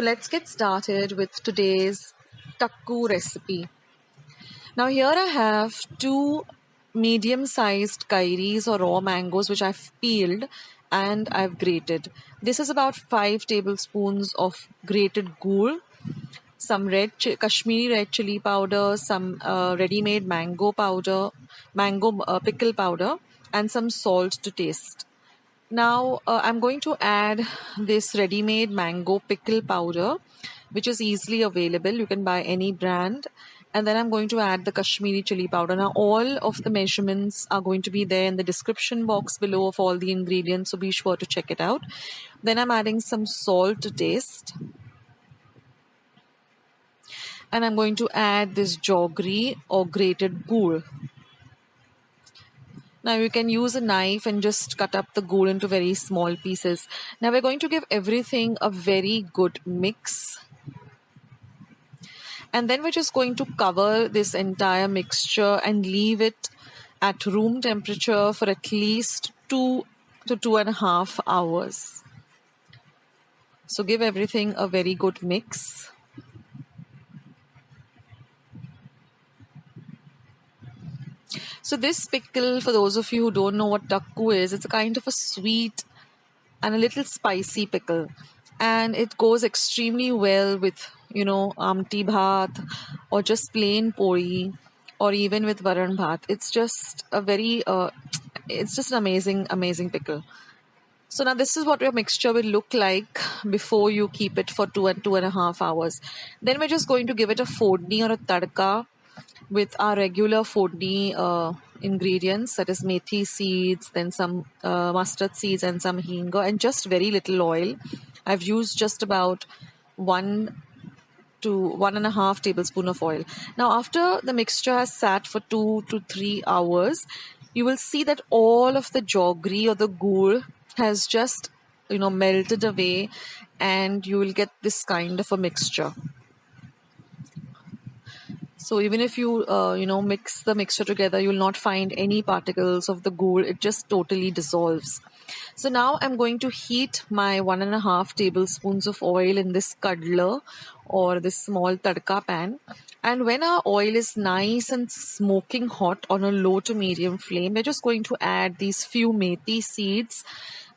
let's get started with today's takku recipe. Now here I have two medium-sized kairis or raw mangoes which I've peeled and I've grated. This is about 5 tablespoons of grated gur, some Kashmiri red chili powder, some ready-made mango powder, mango pickle powder, and some salt to taste. Now I'm going to add this ready-made mango pickle powder, which is easily available. You can buy any brand. And then I'm going to add the Kashmiri chili powder. Now all of the measurements are going to be there in the description box below of all the ingredients, so be sure to check it out. Then I'm adding some salt to taste. And I'm going to add this jaggery or grated gur. Now you can use a knife and just cut up the gur into very small pieces. Now we're going to give everything a very good mix. And then we're just going to cover this entire mixture and leave it at room temperature for at least 2 to 2.5 hours. So give everything a very good mix. So this pickle, for those of you who don't know what takku is, it's a kind of a sweet and a little spicy pickle. And it goes extremely well with, amti bhat or just plain pori or even with varan bhat. It's just it's just an amazing pickle. So now this is what your mixture will look like before you keep it for 2.5 hours. Then we're just going to give it a fodni or a tadka with our regular fodni ingredients, that is methi seeds, then some mustard seeds and some hinga and just very little oil. I've used just about 1 to 1.5 tablespoon of oil. Now after the mixture has sat for 2 to 3 hours, you will see that all of the jaggery or the gur has just melted away, and you will get this kind of a mixture. So even if you mix the mixture together, you'll not find any particles of the gur. It just totally dissolves. So now I'm going to heat my 1.5 tablespoons of oil in this cuddler or this small tadka pan. And when our oil is nice and smoking hot on a low to medium flame, we're just going to add these few methi seeds.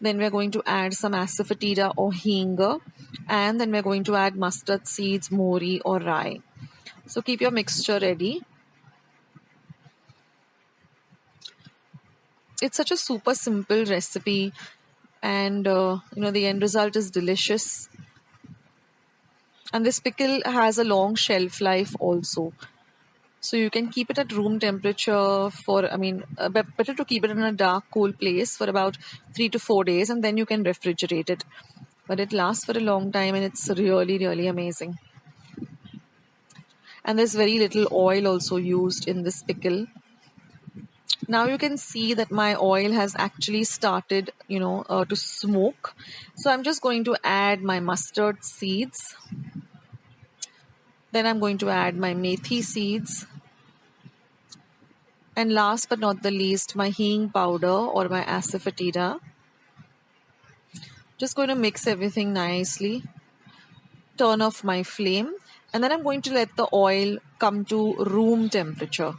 Then we're going to add some asafoetida or hinga. And then we're going to add mustard seeds, mori or rye. So keep your mixture ready. It's such a super simple recipe, and the end result is delicious. And this pickle has a long shelf life also. So you can keep it at room temperature for, better to keep it in a dark, cool place for about 3 to 4 days, and then you can refrigerate it. But it lasts for a long time, and it's really, really amazing. And there's very little oil also used in this pickle. Now you can see that my oil has actually started, to smoke. So I'm just going to add my mustard seeds. Then I'm going to add my methi seeds. And last but not the least, my hing powder or my asafoetida. Just going to mix everything nicely. Turn off my flame. And then I'm going to let the oil come to room temperature.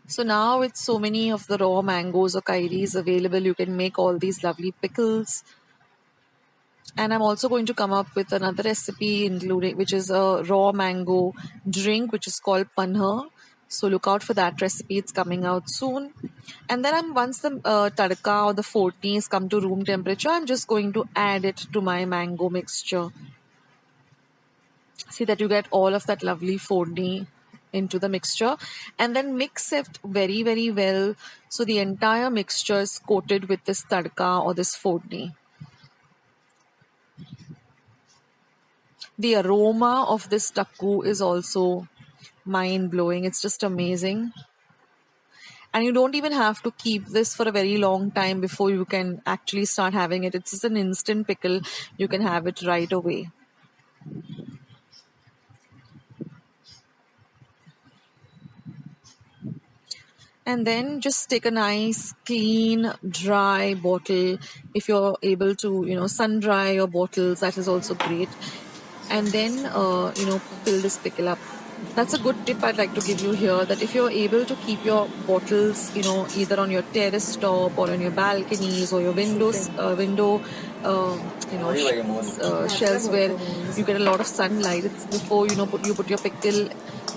So now with so many of the raw mangoes or kairis available, you can make all these lovely pickles. And I'm also going to come up with another recipe which is a raw mango drink, which is called panha. So look out for that recipe. It's coming out soon. And then once the tadka or the fodni has come to room temperature, I'm just going to add it to my mango mixture. See that you get all of that lovely fodni into the mixture, and then mix it very, very well so the entire mixture is coated with this tadka or this fodni. The aroma of this takku is also mind-blowing. It's just amazing. And you don't even have to keep this for a very long time before you can actually start having it. It's just an instant pickle. You can have it right away. And then just take a nice, clean, dry bottle. If you're able to, sun dry your bottles, that is also great. And then, fill this pickle up. That's a good tip I'd like to give you here, that if you're able to keep your bottles, either on your terrace top or on your balconies or your window, shelves where you get a lot of sunlight, it's before you put your pickle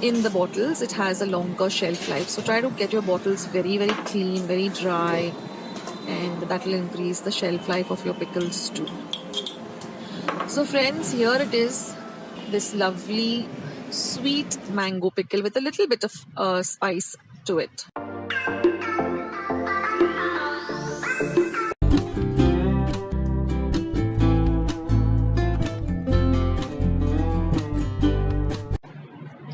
in the bottles, it has a longer shelf life. So try to get your bottles very, very clean, very dry, and that will increase the shelf life of your pickles too. So friends, here it is, this lovely sweet mango pickle with a little bit of spice to it.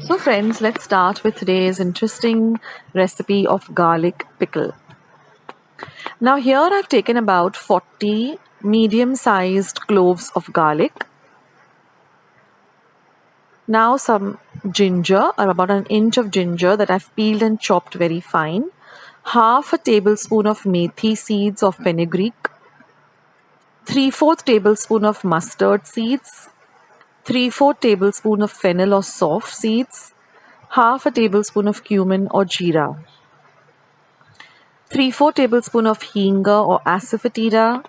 So friends, let's start with today's interesting recipe of garlic pickle. Now here I've taken about 40 medium-sized cloves of garlic. Now some ginger, or about an inch of ginger that I've peeled and chopped very fine. Half a tablespoon of methi seeds of fenugreek. 3/4 tablespoon of mustard seeds. 3/4 tablespoon of fennel or soft seeds. Half a tablespoon of cumin or jeera. 3/4 tablespoon of hinga or asafoetida.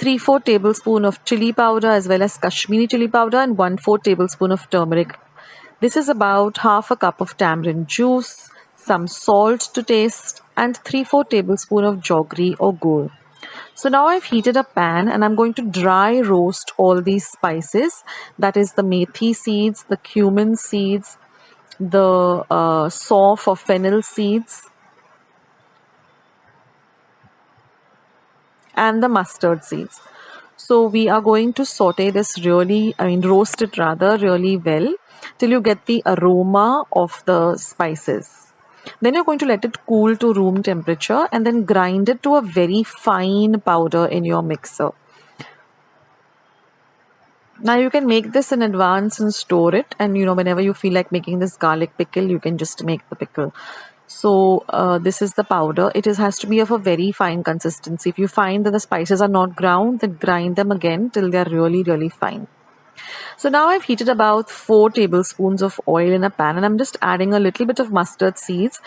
3/4 tablespoon of chili powder as well as Kashmiri chili powder, and 1/4 tablespoon of turmeric. This is about half a cup of tamarind juice, some salt to taste, and 3/4 tablespoon of jaggery or gur. So now I've heated a pan and I'm going to dry roast all these spices. That is the methi seeds, the cumin seeds, the sauf or fennel seeds, and the mustard seeds. So we are going to saute this roast it rather really well till you get the aroma of the spices. Then you're going to let it cool to room temperature and then grind it to a very fine powder in your mixer. Now you can make this in advance and store it, and whenever you feel like making this garlic pickle, you can just make the pickle. So this is the powder. It has to be of a very fine consistency. If you find that the spices are not ground, then grind them again till they are really, really fine. So now I've heated about 4 tablespoons of oil in a pan, and I'm just adding a little bit of mustard seeds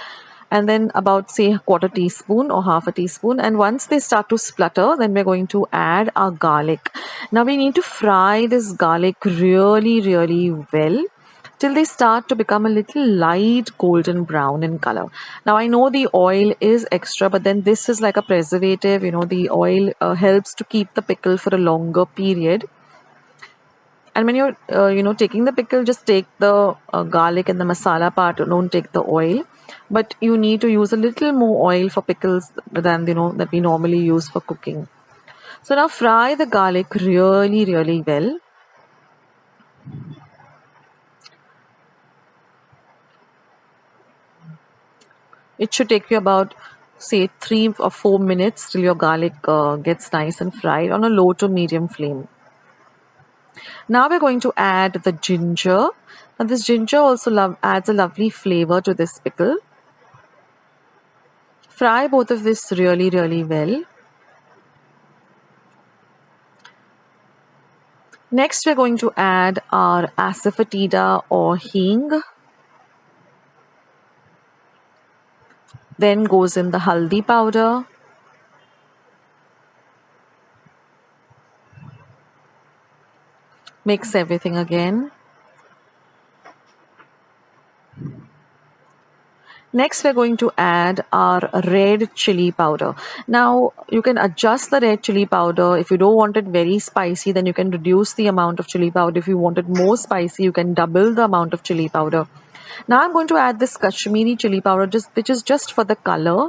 and then about say a quarter teaspoon or half a teaspoon, and once they start to splutter, then we're going to add our garlic. Now we need to fry this garlic really, really well till they start to become a little light golden brown in color. Now I know the oil is extra, but then this is like a preservative. The oil helps to keep the pickle for a longer period. And when you're taking the pickle, just take the garlic and the masala part. Don't take the oil. But you need to use a little more oil for pickles than that we normally use for cooking. So now fry the garlic really, really well. It should take you about say 3 or 4 minutes till your garlic gets nice and fried on a low to medium flame. Now we're going to add the ginger. And this ginger also adds a lovely flavor to this pickle. Fry both of this really, really well. Next, we're going to add our asafoetida or hing. Then goes in the haldi powder. Mix everything again. Next, we're going to add our red chili powder. Now, you can adjust the red chili powder. If you don't want it very spicy, then you can reduce the amount of chili powder. If you want it more spicy, you can double the amount of chili powder. Now, I'm going to add this Kashmiri chili powder, which is just for the color.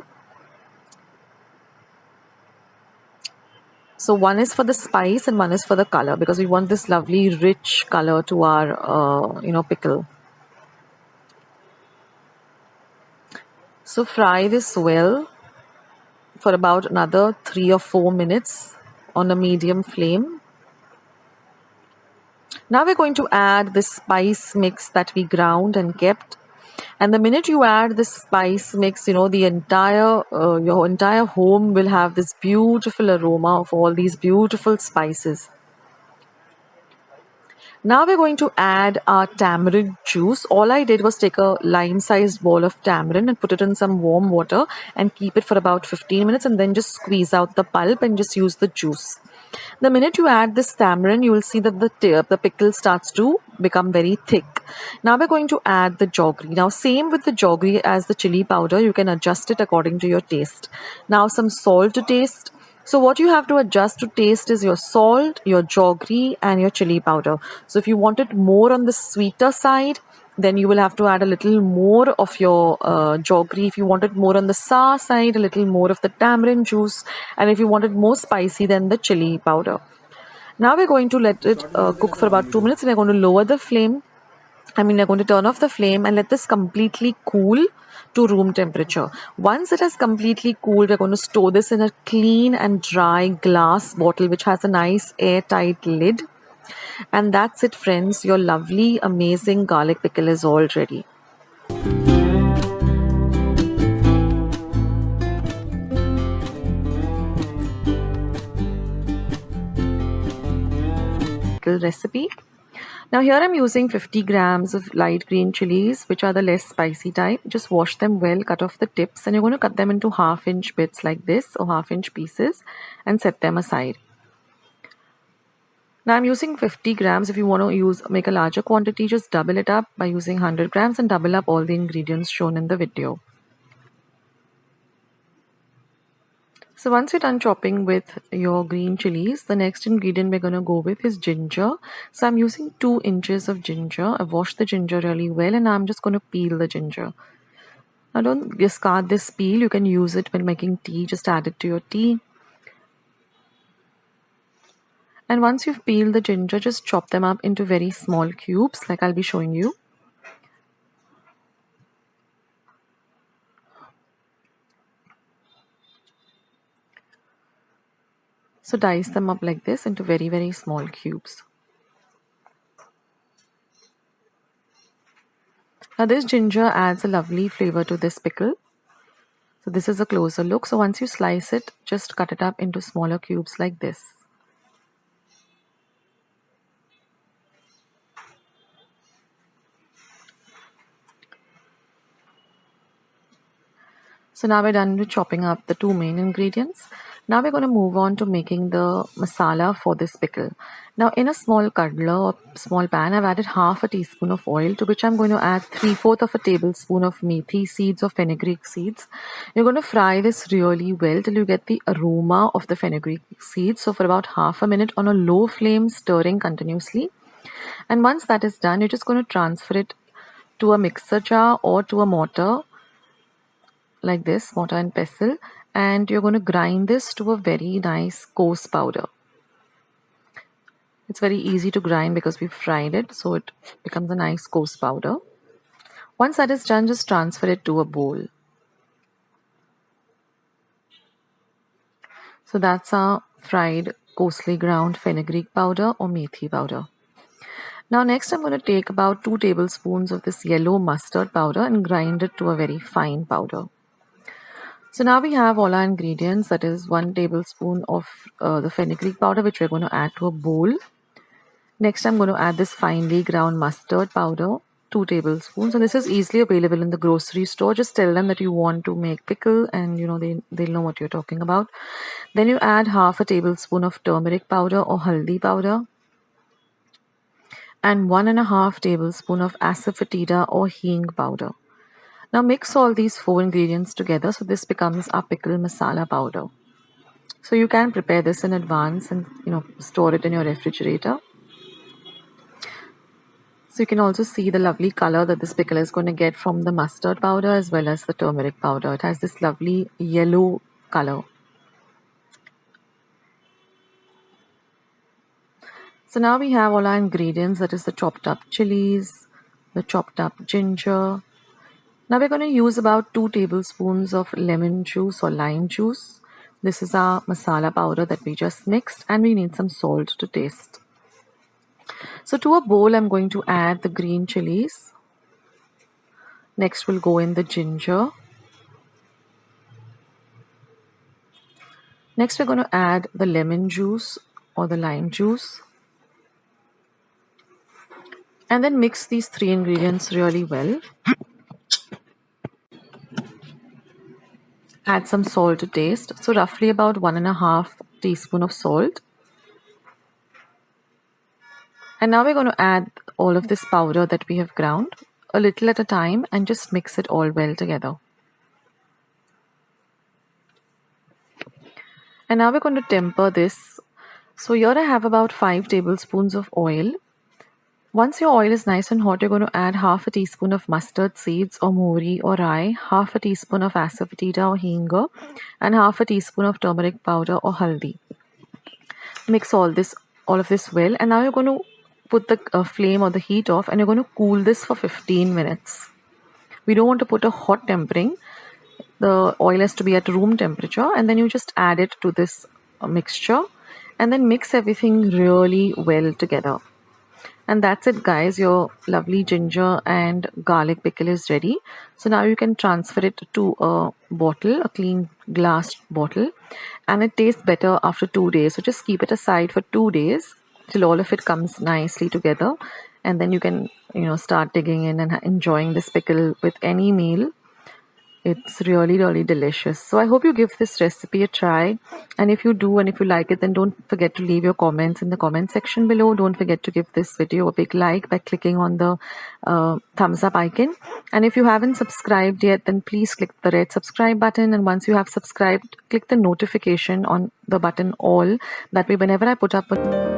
So one is for the spice and one is for the color, because we want this lovely rich color to our pickle. So fry this well for about another 3 or 4 minutes on a medium flame. Now we're going to add the spice mix that we ground and kept. And the minute you add this spice mix, the entire your entire home will have this beautiful aroma of all these beautiful spices. Now we're going to add our tamarind juice. All I did was take a lime-sized ball of tamarind and put it in some warm water and keep it for about 15 minutes, and then just squeeze out the pulp and just use the juice. The minute you add this tamarind, you will see that the pickle starts to become very thick. Now we're going to add the jaggery. Now same with the jaggery as the chili powder, you can adjust it according to your taste. Now some salt to taste. So what you have to adjust to taste is your salt, your jaggery and your chili powder. So if you want it more on the sweeter side, then you will have to add a little more of your jaggery. If you want it more on the sour side, a little more of the tamarind juice. And if you want it more spicy, then the chili powder. Now we're going to let it cook for about 2 minutes, and we're going to lower the flame. We're going to turn off the flame and let this completely cool to room temperature. Once it has completely cooled, we're going to store this in a clean and dry glass bottle which has a nice airtight lid. And that's it, friends. Your lovely, amazing garlic pickle is all ready. Pickle recipe. Now here I'm using 50 grams of light green chilies, which are the less spicy type. Just wash them well, cut off the tips, and you're going to cut them into half-inch bits like this, or half-inch pieces, and set them aside. Now I'm using 50 grams. If you want to make a larger quantity, just double it up by using 100 grams and double up all the ingredients shown in the video. So once you're done chopping with your green chilies, the next ingredient we're going to go with is ginger. So I'm using 2 inches of ginger. I've washed the ginger really well, and I'm just going to peel the ginger. Now don't discard this peel. You can use it when making tea. Just add it to your tea. And once you've peeled the ginger, just chop them up into very small cubes like I'll be showing you. So dice them up like this into very, very small cubes. Now this ginger adds a lovely flavor to this pickle. So this is a closer look. So once you slice it, just cut it up into smaller cubes like this. So now we're done with chopping up the 2 main ingredients. Now we're going to move on to making the masala for this pickle. Now in a small cudler or small pan, I've added half a teaspoon of oil, to which I'm going to add 3/4 of a tablespoon of methi seeds or fenugreek seeds. You're going to fry this really well till you get the aroma of the fenugreek seeds. So for about half a minute on a low flame, stirring continuously. And once that is done, you're just going to transfer it to a mixer jar or to a mortar like this, mortar and pestle, and you're going to grind this to a very nice coarse powder. It's very easy to grind because we've fried it, so it becomes a nice coarse powder. Once that is done, just transfer it to a bowl. So that's our fried coarsely ground fenugreek powder or methi powder. Now next I'm going to take about 2 tablespoons of this yellow mustard powder and grind it to a very fine powder. So now we have all our ingredients, that is 1 tablespoon of the fenugreek powder, which we're going to add to a bowl. Next I'm going to add this finely ground mustard powder, 2 tablespoons. So this is easily available in the grocery store. Just tell them that you want to make pickle, and they'll know what you're talking about. Then you add half a tablespoon of turmeric powder or haldi powder, and 1.5 tablespoon of asafoetida or hing powder. Now mix all these 4 ingredients together, so this becomes our pickle masala powder. So you can prepare this in advance and store it in your refrigerator. So you can also see the lovely color that this pickle is going to get from the mustard powder as well as the turmeric powder. It has this lovely yellow color. So now we have all our ingredients, that is the chopped up chilies, the chopped up ginger. Now we're going to use about 2 tablespoons of lemon juice or lime juice. This is our masala powder that we just mixed, and we need some salt to taste. So to a bowl, I'm going to add the green chilies. Next we'll go in the ginger. Next we're going to add the lemon juice or the lime juice. And then mix these 3 ingredients really well. Add some salt to taste. So roughly about 1.5 teaspoon of salt. And now we're going to add all of this powder that we have ground, a little at a time, and just mix it all well together. And now we're going to temper this. So here I have about 5 tablespoons of oil. Once your oil is nice and hot, you're going to add half a teaspoon of mustard seeds or mohri or rye, half a teaspoon of asafoetida or hinga, and half a teaspoon of turmeric powder or haldi. Mix all of this well, and now you're going to put the flame or the heat off, and you're going to cool this for 15 minutes. We don't want to put a hot tempering. The oil has to be at room temperature, and then you just add it to this mixture and then mix everything really well together. And that's it, guys. Your lovely ginger and garlic pickle is ready. So now you can transfer it to a bottle, a clean glass bottle, and it tastes better after 2 days. So just keep it aside for 2 days till all of it comes nicely together, and then you can start digging in and enjoying this pickle with any meal. It's really, really delicious. So I hope you give this recipe a try. And if you do, and if you like it, then don't forget to leave your comments in the comment section below. Don't forget to give this video a big like by clicking on the thumbs up icon. And if you haven't subscribed yet, then please click the red subscribe button. And once you have subscribed, click the notification on the button all. That way, whenever I put up a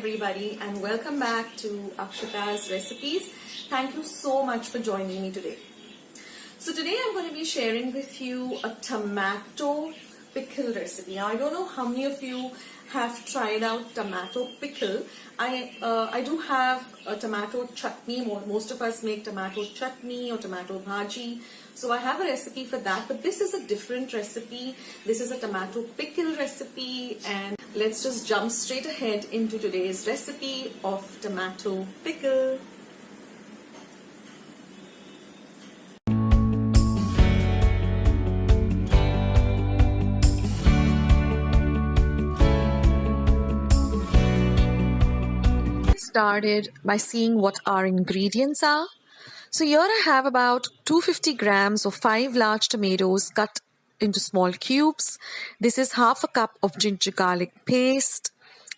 everybody, and welcome back to Akshata's Recipes. Thank you so much for joining me today. So today I'm going to be sharing with you a tomato pickle recipe. Now I don't know how many of you have tried out tomato pickle. I do have a tomato chutney. Most of us make tomato chutney or tomato bhaji. So I have a recipe for that, but this is a different recipe. This is a tomato pickle recipe, and let's just jump straight ahead into today's recipe of tomato pickle. Started by seeing what our ingredients are. So here I have about 250 grams of 5 large tomatoes cut into small cubes. This is half a cup of ginger garlic paste.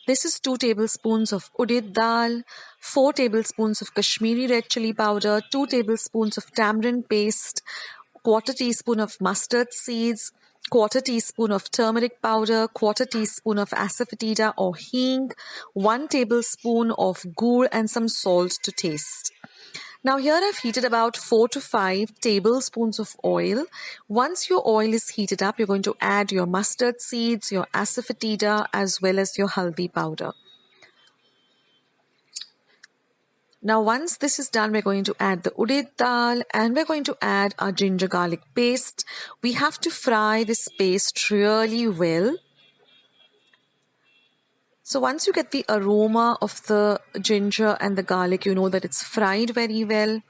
This is 2 tablespoons of udid dal, 4 tablespoons of Kashmiri red chili powder, 2 tablespoons of tamarind paste, quarter teaspoon of mustard seeds, quarter teaspoon of turmeric powder, quarter teaspoon of asafoetida or hing, 1 tablespoon of gur and some salt to taste. Now here I've heated about 4 to 5 tablespoons of oil. Once your oil is heated up, you're going to add your mustard seeds, your asafoetida as well as your haldi powder. Now once this is done, we're going to add the udid dal and we're going to add our ginger garlic paste. We have to fry this paste really well. So once you get the aroma of the ginger and the garlic, you know that it's fried very well.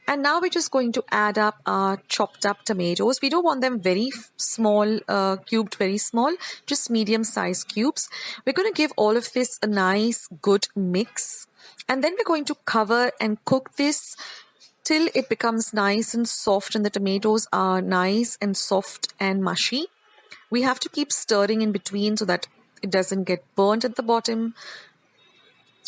And now we're just going to add up our chopped up tomatoes. We don't want them very small, cubed very small, just medium sized cubes. We're going to give all of this a nice good mix. And then we're going to cover and cook this till it becomes nice and soft and the tomatoes are nice and soft and mushy. We have to keep stirring in between so that it doesn't get burnt at the bottom.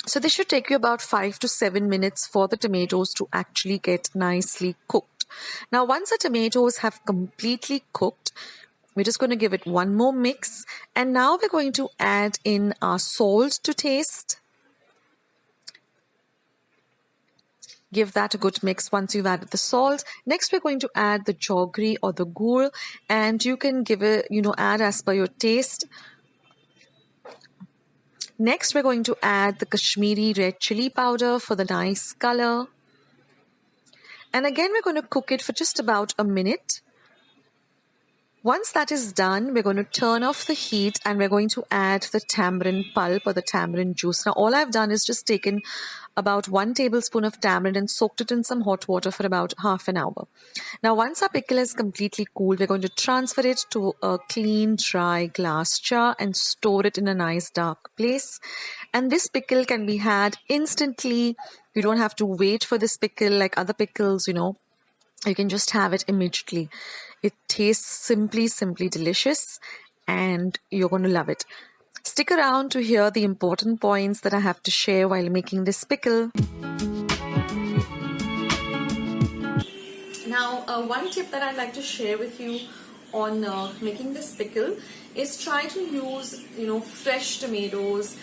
So this should take you about 5 to 7 minutes for the tomatoes to actually get nicely cooked. Now once the tomatoes have completely cooked, we're just going to give it one more mix. And now we're going to add in our salt to taste. Give that a good mix once you've added the salt. Next, we're going to add the jaggery or the gur, and you can give it, add as per your taste. Next, we're going to add the Kashmiri red chili powder for the nice color. And again, we're going to cook it for just about a minute. Once that is done, we're going to turn off the heat and we're going to add the tamarind pulp or the tamarind juice. Now, all I've done is just taken about 1 tablespoon of tamarind and soaked it in some hot water for about half an hour. Now, once our pickle is completely cooled, we're going to transfer it to a clean, dry glass jar and store it in a nice dark place. And this pickle can be had instantly. You don't have to wait for this pickle like other pickles, You can just have it immediately. It tastes simply delicious and you're going to love it. Stick around to hear the important points that I have to share while making this pickle. Now, one tip that I'd like to share with you on making this pickle is try to use, fresh tomatoes.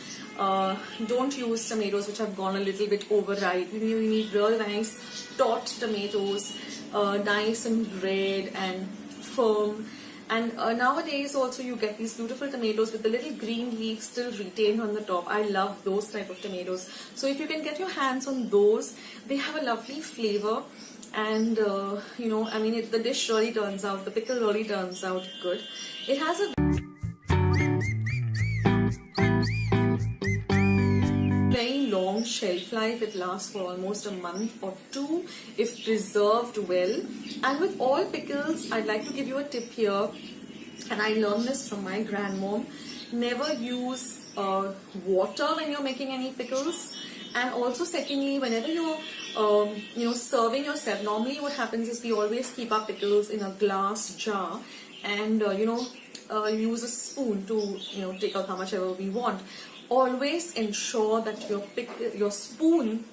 Don't use tomatoes which have gone a little bit overripe. You need real nice taut tomatoes, nice and red and firm. And nowadays also you get these beautiful tomatoes with the little green leaf still retained on the top. I love those type of tomatoes. So if you can get your hands on those, they have a lovely flavor. And the dish really turns out, the pickle really turns out good. It has a very long shelf life. It lasts for almost a month or two if preserved well. And with all pickles, I'd like to give you a tip here, and I learned this from my grandmom. Never use water when you're making any pickles. And also secondly, whenever you're serving yourself, normally what happens is we always keep our pickles in a glass jar and use a spoon to take out how much ever we want. Always ensure that your spoon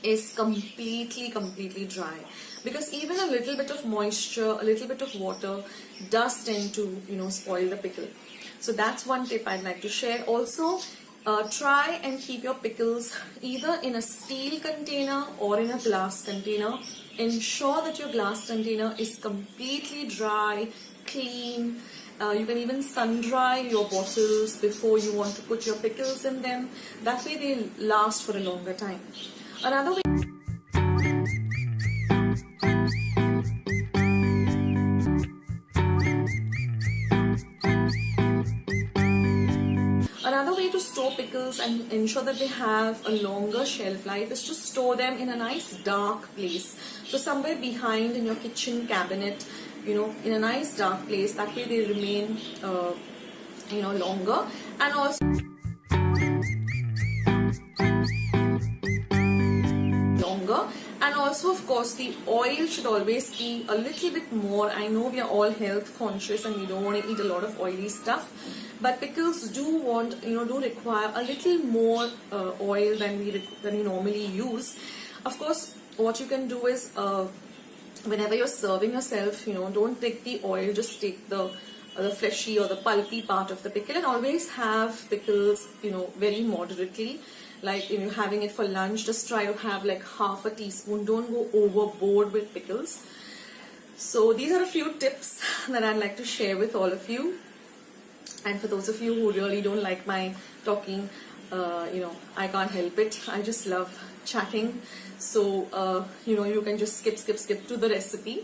is completely dry, because even a little bit of moisture, a little bit of water does tend to spoil the pickle. So that's one tip I'd like to share. Also, try and keep your pickles either in a steel container or in a glass container. Ensure that your glass container is completely dry, clean. You can even sun dry your bottles before you want to put your pickles in them. That way they last for a longer time. Another way to store pickles and ensure that they have a longer shelf life is to store them in a nice dark place. So somewhere behind in your kitchen cabinet, in a nice dark place. That way they remain, longer. And also also, of course, the oil should always be a little bit more. I know we are all health conscious and we don't want to eat a lot of oily stuff, but pickles do require a little more oil than we normally use. Of course, what you can do is whenever you're serving yourself, don't take the oil, just take the fleshy or the pulpy part of the pickle, and always have pickles, very moderately. Like, having it for lunch, just try to have like half a teaspoon. Don't go overboard with pickles. So these are a few tips that I'd like to share with all of you. And for those of you who really don't like my talking, I can't help it. I just love chatting. So, you can just skip to the recipe.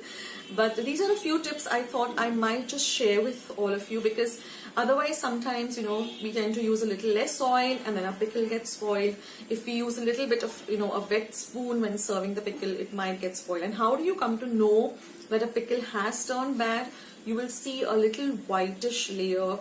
But these are a few tips I thought I might just share with all of you, because otherwise sometimes, we tend to use a little less oil and then our pickle gets spoiled. If we use a little bit of, a wet spoon when serving the pickle, it might get spoiled. And how do you come to know that a pickle has turned bad? You will see a little whitish layer,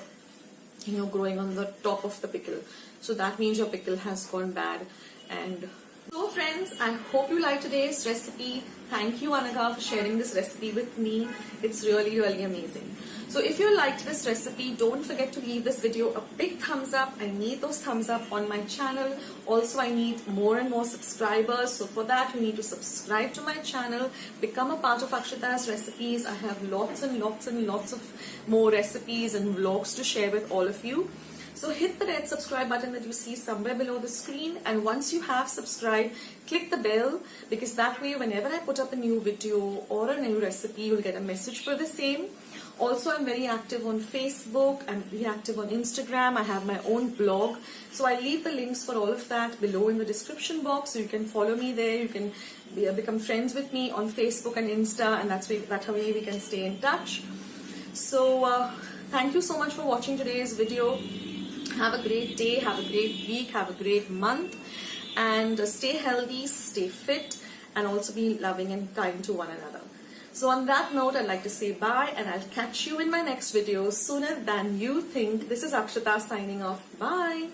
growing on the top of the pickle. So that means your pickle has gone bad. And so friends, I hope you liked today's recipe. Thank you, Anaga, for sharing this recipe with me. It's really, really amazing. So if you liked this recipe, don't forget to leave this video a big thumbs up. I need those thumbs up on my channel. Also, I need more and more subscribers. So for that, you need to subscribe to my channel, become a part of Akshata's Recipes. I have lots and lots and lots of more recipes and vlogs to share with all of you. So hit the red subscribe button that you see somewhere below the screen, and once you have subscribed, click the bell, because that way whenever I put up a new video or a new recipe, you'll get a message for the same. Also, I'm very active on Facebook, I'm very active on Instagram, I have my own blog. So I leave the links for all of that below in the description box, so you can follow me there, you can become friends with me on Facebook and Insta, and that way we can stay in touch. So thank you so much for watching today's video. Have a great day, have a great week, have a great month, and stay healthy, stay fit, and also be loving and kind to one another. So on that note, I'd like to say bye, and I'll catch you in my next video sooner than you think. This is Akshata signing off. Bye.